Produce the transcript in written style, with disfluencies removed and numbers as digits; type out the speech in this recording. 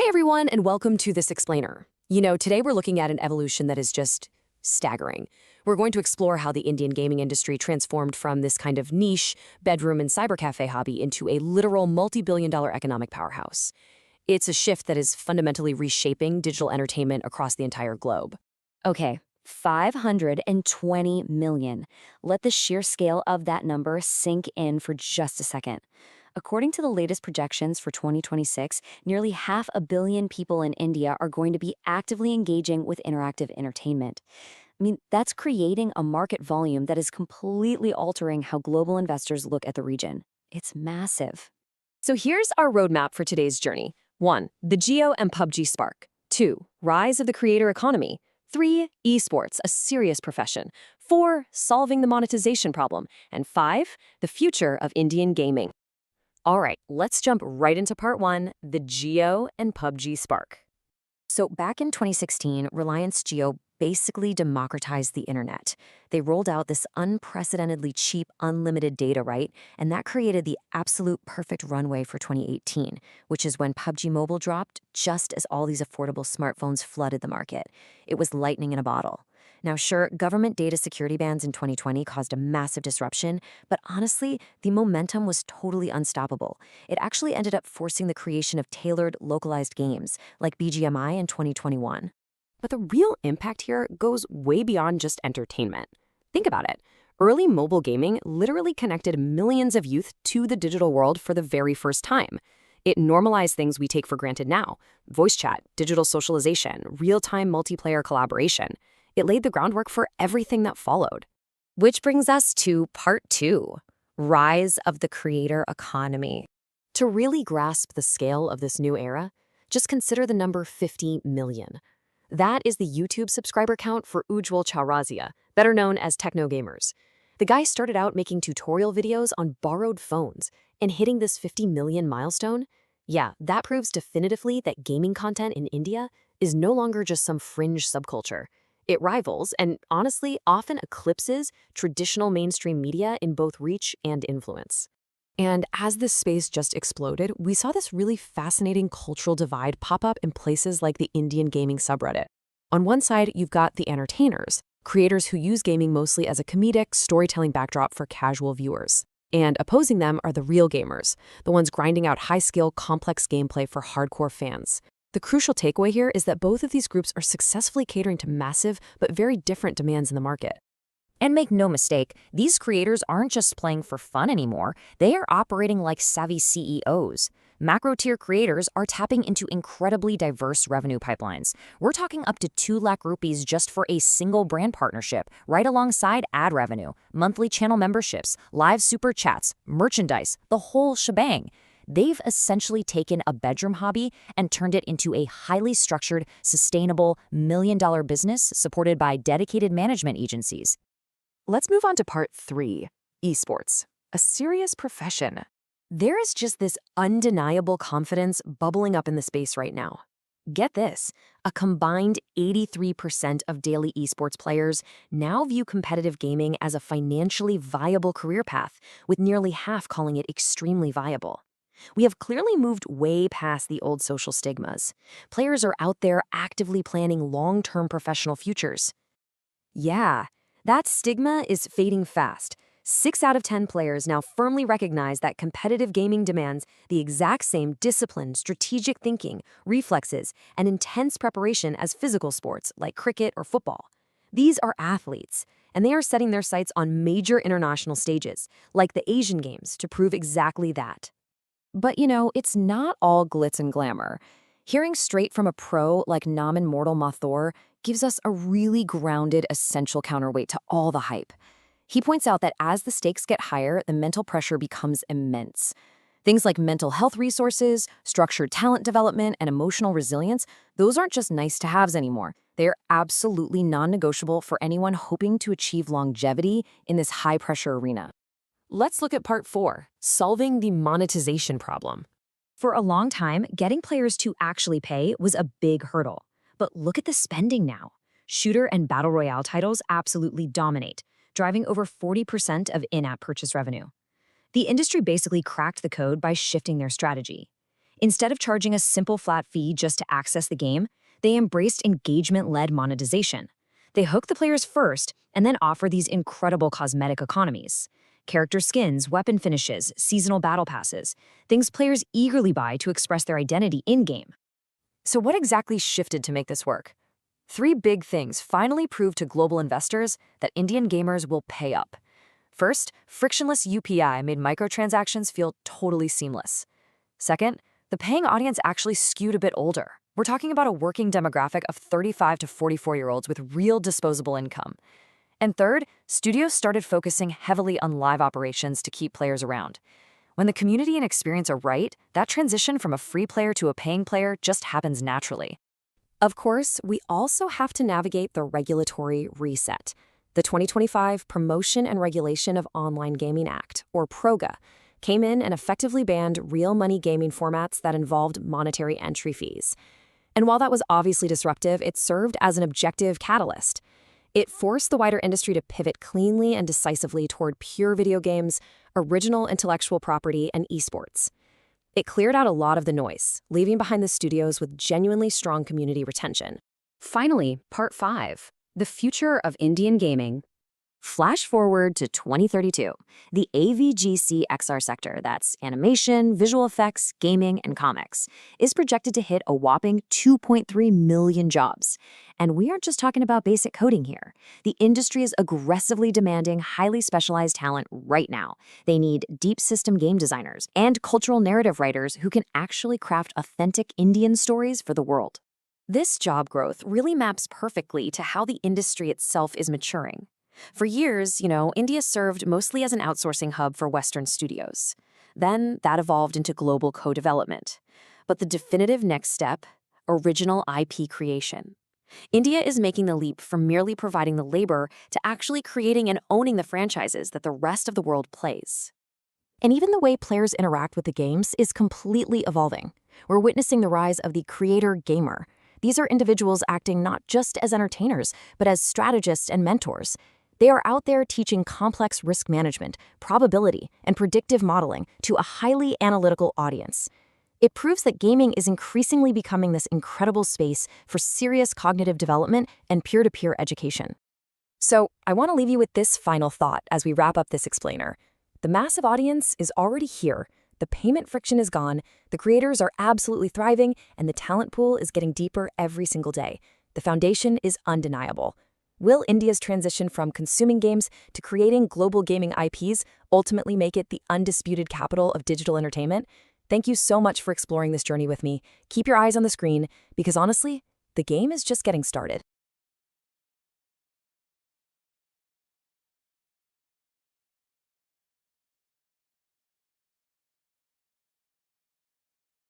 everyone, and welcome to this explainer. Today we're looking at an evolution that is just staggering. We're going to explore how the Indian gaming industry transformed from this kind of niche bedroom and cybercafe hobby into a literal multi-billion-dollar economic powerhouse. It's a shift that is fundamentally reshaping digital entertainment across the entire globe. Okay, 520 million. Let the sheer scale of that number sink in for just a second. According to the latest projections for 2026, nearly 500 million people in India are going to be actively engaging with interactive entertainment. That's creating a market volume that is completely altering how global investors look at the region. It's massive. So here's our roadmap for today's journey. 1. The Geo and PUBG spark. 2. Rise of the creator economy. 3. Esports, a serious profession. 4. Solving the monetization problem. And 5. The future of Indian gaming. All right, let's jump right into part 1, the Geo and PUBG spark. So back in 2016, Reliance Jio basically democratized the internet. They rolled out this unprecedentedly cheap, unlimited data, right? And that created the absolute perfect runway for 2018, which is when PUBG Mobile dropped just as all these affordable smartphones flooded the market. It was lightning in a bottle. Now, sure, government data security bans in 2020 caused a massive disruption, but honestly, the momentum was totally unstoppable. It actually ended up forcing the creation of tailored, localized games, like BGMI in 2021. But the real impact here goes way beyond just entertainment. Think about it. Early mobile gaming literally connected millions of youth to the digital world for the very first time. It normalized things we take for granted now: voice chat, digital socialization, real-time multiplayer collaboration. It laid the groundwork for everything that followed. Which brings us to part 2, rise of the creator economy. To really grasp the scale of this new era, just consider the number 50 million. That is the YouTube subscriber count for Ujjwal Chaurazia, better known as Techno Gamers. The guy started out making tutorial videos on borrowed phones, and hitting this 50 million milestone, yeah, that proves definitively that gaming content in India is no longer just some fringe subculture. It rivals, and honestly often eclipses, traditional mainstream media in both reach and influence. And as this space just exploded, we saw this really fascinating cultural divide pop up in places like the Indian gaming subreddit. On one side, you've got the entertainers, creators who use gaming mostly as a comedic, storytelling backdrop for casual viewers. And opposing them are the real gamers, the ones grinding out high-skill, complex gameplay for hardcore fans. The crucial takeaway here is that both of these groups are successfully catering to massive but very different demands in the market. And make no mistake, these creators aren't just playing for fun anymore. They are operating like savvy CEOs. Macro-tier creators are tapping into incredibly diverse revenue pipelines. We're talking up to 2 lakh rupees just for a single brand partnership, right alongside ad revenue, monthly channel memberships, live super chats, merchandise, the whole shebang. They've essentially taken a bedroom hobby and turned it into a highly structured, sustainable, million-dollar business supported by dedicated management agencies. Let's move on to part 3, esports, a serious profession. There is just this undeniable confidence bubbling up in the space right now. Get this, a combined 83% of daily esports players now view competitive gaming as a financially viable career path, with nearly half calling it extremely viable. We have clearly moved way past the old social stigmas. Players are out there actively planning long-term professional futures. Yeah, that stigma is fading fast. 6 out of 10 players now firmly recognize that competitive gaming demands the exact same discipline, strategic thinking, reflexes, and intense preparation as physical sports like cricket or football. These are athletes, and they are setting their sights on major international stages, like the Asian Games, to prove exactly that. But it's not all glitz and glamour. Hearing straight from a pro like Naman Mortal Mathur gives us a really grounded, essential counterweight to all the hype. He points out that as the stakes get higher, the mental pressure becomes immense. Things like mental health resources, structured talent development, and emotional resilience, those aren't just nice-to-haves anymore. They are absolutely non-negotiable for anyone hoping to achieve longevity in this high-pressure arena. Let's look at part 4, solving the monetization problem. For a long time, getting players to actually pay was a big hurdle. But look at the spending now. Shooter and battle royale titles absolutely dominate, driving over 40% of in-app purchase revenue. The industry basically cracked the code by shifting their strategy. Instead of charging a simple flat fee just to access the game, they embraced engagement-led monetization. They hook the players first and then offer these incredible cosmetic economies. Character skins, weapon finishes, seasonal battle passes, things players eagerly buy to express their identity in-game. So what exactly shifted to make this work? Three big things finally proved to global investors that Indian gamers will pay up. First, frictionless UPI made microtransactions feel totally seamless. Second, the paying audience actually skewed a bit older. We're talking about a working demographic of 35 to 44-year-olds with real disposable income. And third, studios started focusing heavily on live operations to keep players around. When the community and experience are right, that transition from a free player to a paying player just happens naturally. Of course, we also have to navigate the regulatory reset. The 2025 Promotion and Regulation of Online Gaming Act, or PROGA, came in and effectively banned real money gaming formats that involved monetary entry fees. And while that was obviously disruptive, it served as an objective catalyst. It forced the wider industry to pivot cleanly and decisively toward pure video games, original intellectual property, and esports. It cleared out a lot of the noise, leaving behind the studios with genuinely strong community retention. Finally, Part 5, the future of Indian gaming. Flash forward to 2032, the AVGC XR sector, that's animation, visual effects, gaming, and comics, is projected to hit a whopping 2.3 million jobs. And we aren't just talking about basic coding here. The industry is aggressively demanding highly specialized talent right now. They need deep system game designers and cultural narrative writers who can actually craft authentic Indian stories for the world. This job growth really maps perfectly to how the industry itself is maturing. For years, India served mostly as an outsourcing hub for Western studios. Then that evolved into global co-development. But the definitive next step, original IP creation. India is making the leap from merely providing the labor to actually creating and owning the franchises that the rest of the world plays. And even the way players interact with the games is completely evolving. We're witnessing the rise of the creator gamer. These are individuals acting not just as entertainers, but as strategists and mentors. They are out there teaching complex risk management, probability, and predictive modeling to a highly analytical audience. It proves that gaming is increasingly becoming this incredible space for serious cognitive development and peer-to-peer education. So, I want to leave you with this final thought as we wrap up this explainer. The massive audience is already here, the payment friction is gone, the creators are absolutely thriving, and the talent pool is getting deeper every single day. The foundation is undeniable. Will India's transition from consuming games to creating global gaming IPs ultimately make it the undisputed capital of digital entertainment? Thank you so much for exploring this journey with me. Keep your eyes on the screen, because honestly, the game is just getting started.